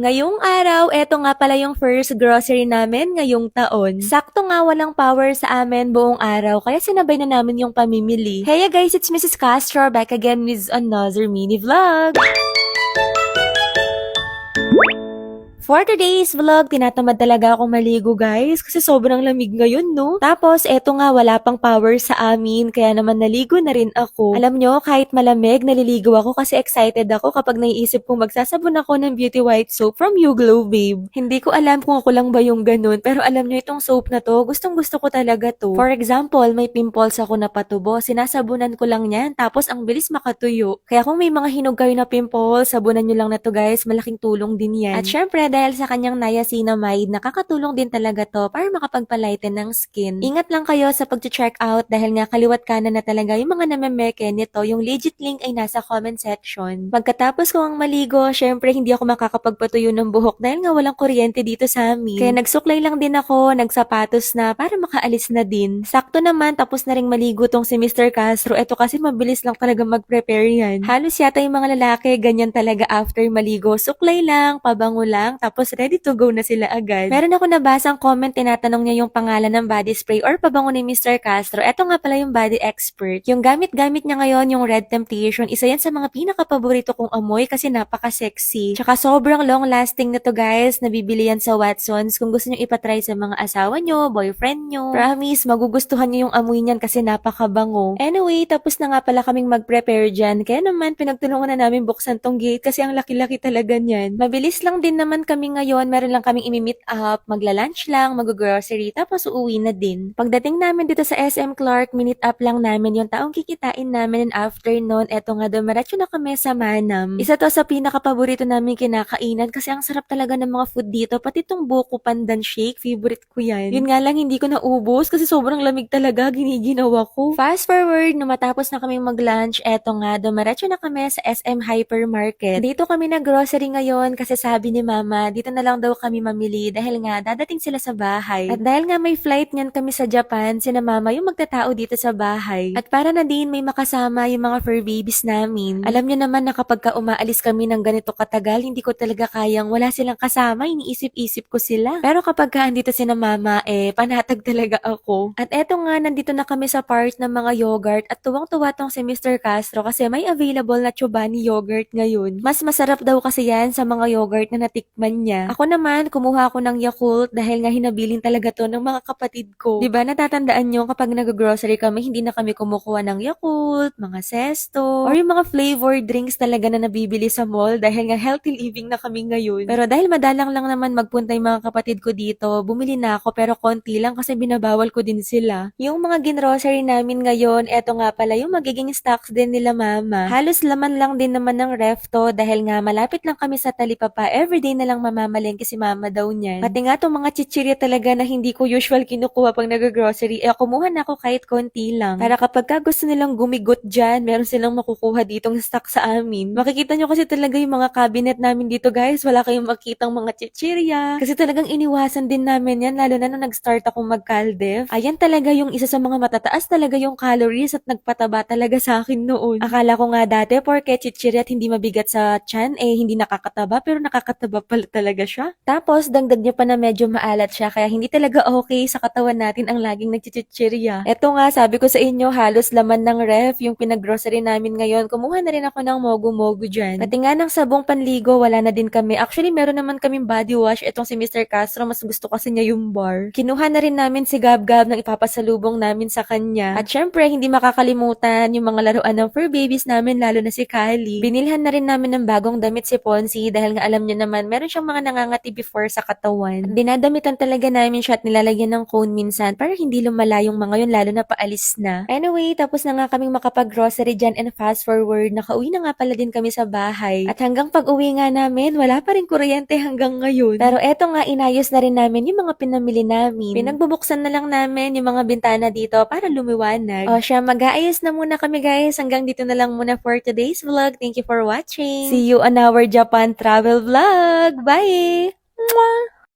Ngayong araw, eto nga pala yung first grocery namin ngayong taon. Sakto nga walang power sa amin buong araw, kaya sinabay na namin yung pamimili. Hey guys, it's Mrs. Castro back again with another mini vlog. For today's vlog, tinatamad talaga akong maligo guys kasi sobrang lamig ngayon no. Tapos eto nga wala pang power sa amin kaya naman naligo na rin ako. Alam nyo, kahit malamig, naliligo ako kasi excited ako kapag naiisip kong magsasabon ako ng beauty white soap from You Glow Babe. Hindi ko alam kung ako lang ba yung ganun pero alam nyo itong soap na to, gustong gusto ko talaga to. For example, may pimples ako na patubo, sinasabunan ko lang yan tapos ang bilis makatuyo. Kaya kung may mga hinog kayo na pimples, sabunan nyo lang na to guys, malaking tulong din yan. At syempre, dahil sa kanyang niacinamide, nakakatulong din talaga to para makapagpalighten ng skin. Ingat lang kayo sa pag-check out dahil nga kaliwat kanan na talaga yung mga namemeke nito. Yung legit link ay nasa comment section. Pagkatapos ko ang maligo, syempre hindi ako makakapagpatuyo ng buhok dahil nga walang kuryente dito sa amin. Kaya nagsuklay lang din ako, nagsapatos na para makaalis na din. Sakto naman, tapos na ring maligo tong si Mr. Castro. Ito kasi mabilis lang talaga mag-prepare yan. Halos yata yung mga lalaki, ganyan talaga after maligo. Suklay lang, pabango lang, tapos ready to go na sila agad. Meron ako nabasang comment, tinatanong niya yung pangalan ng body spray or pabango ni Mr. Castro. Eto nga pala yung body expert. Yung gamit-gamit niya ngayon, yung Red Temptation, isa yan sa mga pinaka-paborito kong amoy kasi napaka-sexy. Tsaka sobrang long-lasting na to guys. Nabibili yan sa Watsons. Kung gusto nyo ipatry sa mga asawa nyo, boyfriend nyo, promise, magugustuhan nyo yung amoy niyan kasi napakabango. Anyway, tapos na nga pala kaming mag-prepare dyan. Kaya naman, pinagtulungan na namin buksan tong gate kasi ang laki-laki talaga niyan. Mabilis lang din naman kami ngayon, meron lang kaming imi-meet up, magla-lunch lang, mag-grocery, tapos uuwi na din. Pagdating namin dito sa SM Clark, minute up lang namin yung taong kikitain namin, and after nun, eto nga dumiretso na kami sa Manam. Isa to sa pinaka-paborito namin kinakainan kasi ang sarap talaga ng mga food dito, pati tong buko pandan shake, favorite ko yan. Yun nga lang, hindi ko naubos kasi sobrang lamig talaga, giniginawa ko. Fast forward, nung matapos na kami mag-lunch, eto nga, dumiretso na kami sa SM Hypermarket. Dito kami nag-grocery ngayon kasi sabi ni Mama, dito na lang daw kami mamili dahil nga dadating sila sa bahay. At dahil nga may flight niyan kami sa Japan, sina Mama yung magtatao dito sa bahay. At para na din may makasama yung mga fur babies namin. Alam niyo naman na kapag ka umaalis kami ng ganito katagal, hindi ko talaga kayang wala silang kasama, iniisip-isip ko sila. Pero kapag ka andito sina Mama, panatag talaga ako. At eto nga, nandito na kami sa part ng mga yogurt at tuwang-tuwa tong si Mr. Castro kasi may available na Chobani yogurt ngayon. Mas masarap daw kasi yan sa mga yogurt na natikman niya. Ako naman, kumuha ako ng Yakult dahil nga hinabilin talaga to ng mga kapatid ko. Diba natatandaan nyo kapag nag-grocery kami, hindi na kami kumukuha ng Yakult, mga Zesto, or yung mga flavored drinks talaga na nabibili sa mall dahil nga healthy living na kami ngayon. Pero dahil madalang lang naman magpunta yung mga kapatid ko dito, bumili na ako pero konti lang kasi binabawal ko din sila. Yung mga ginrocery namin ngayon, eto nga pala yung magiging stocks din nila Mama. Halos laman lang din naman ng ref to dahil nga malapit lang kami sa Talipapa. Everyday na lang mamamalengke si Mama daw niyan. Pati nga itong mga chichirya talaga na hindi ko usual kinukuha pag nag-grocery, kumuha na ako kahit konti lang. Para kapag ka gusto nilang gumigot dyan, meron silang makukuha ditong stock sa amin. Makikita nyo kasi talaga yung mga cabinet namin dito guys, wala kayong makitang mga chichirya. Kasi talagang iniwasan din namin yan, lalo na nung nag-start akong mag-caldef. Ayan talaga yung isa sa mga matataas talaga yung calories at nagpataba talaga sa akin noon. Akala ko nga dati, porke chichirya at hindi mabigat sa tiyan, hindi nakakataba, pero nakakataba pala talaga siya. Tapos, dagdag niya pa na medyo maalat siya, kaya hindi talaga okay sa katawan natin ang laging nagchichichirya. Eto nga, sabi ko sa inyo, halos laman ng ref yung pinag-grocery namin ngayon. Kumuha na rin ako ng mogu-mogu dyan. Pati nga ng sabong panligo, wala na din kami. Actually, meron naman kaming body wash. Etong si Mr. Castro, mas gusto kasi niya yung bar. Kinuha na rin namin si Gab-Gab ng ipapasalubong namin sa kanya. At syempre, hindi makakalimutan yung mga laruan ng fur babies namin, lalo na si Kylie. Binilhan na rin namin ng bagong damit si Ponzi dahil nga alam niya naman, meron siyang mga nangangati before sa katawan. At dinadamitan talaga namin siya at nilalagyan ng cone minsan para hindi lumala yung mga yun, lalo na paalis na. Anyway, tapos na nga kaming makapag-grocery dyan and fast forward, nakauwi na nga pala din kami sa bahay. At hanggang pag-uwi nga namin, wala pa rin kuryente hanggang ngayon. Pero eto nga, inayos na rin namin yung mga pinamili namin. Pinagbubuksan na lang namin yung mga bintana dito para lumiwanag. O siya, mag-aayos na muna kami guys. Hanggang dito na lang muna for today's vlog. Thank you for watching. See you on our Japan travel vlog. Bye! Mwah!